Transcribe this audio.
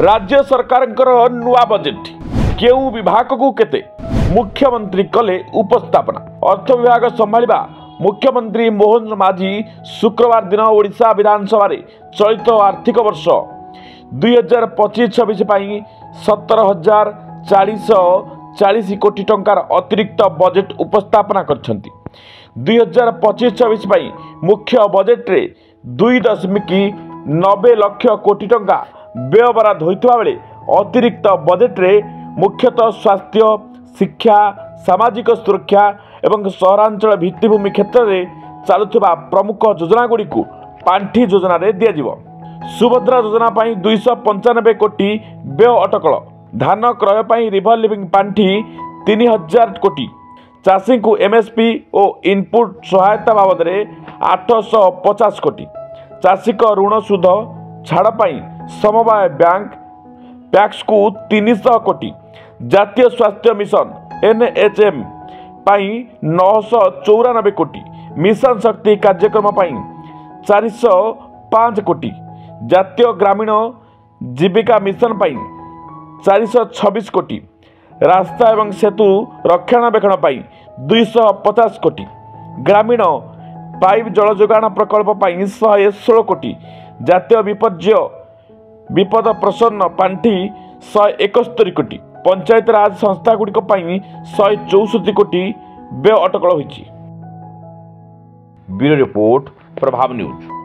राज्य सरकार नुआ बजेट केउ विभाग को केते मुख्यमंत्री कले उपस्थापना। अर्थ विभाग संभाळिबा मुख्यमंत्री मोहन माझी शुक्रवार दिन ओडिशा विधानसभा चलित आर्थिक वर्ष 2025-26 पर 17,440 कोटी टंकार अतिरिक्त बजेट उपस्थापना करछंती। 2025-26 पर मुख्य बजेट रे 2.90 लाख कोटी टंका व्यय बराद होइतबा बेले अतिरिक्त बजेट रे मुख्यतः स्वास्थ्य, शिक्षा, सामाजिक सुरक्षा एवं सहरांचल भित्तिभूमि क्षेत्र में चलुवा प्रमुख योजना गुड़ी पांठी योजना दिया दिज्व। सुभद्रा योजना 295 कोटी व्यय अटकल। धान क्रय पर रिवॉल्विंग पांठी 3000 कोटी। चाषी को एमएसपी और इनपुट सहायता बाबद 850 कोटी। चाषी ऋण सुध छाड़ समवाय बैंक पैक्स को 300 कोटी। जातीय स्वास्थ्य मिशन NHM 994 कोटी। मिशन शक्ति कार्यक्रम 405 कोटी। जातीय ग्रामीण जीविका मिशन 426 कोटी। रास्ता एवं सेतु रक्षणाबेक्षण 250 कोटी। ग्रामीण पाइप जल जोगाण प्रकल्प 116 कोटी। जातीय विपद प्रसन्न पांठी 171 कोटी। पंचायत राज संस्था गुड़िक 164 कोटी व्यय अटकल होइछि। ब्यूरो रिपोर्ट, प्रभाव न्यूज।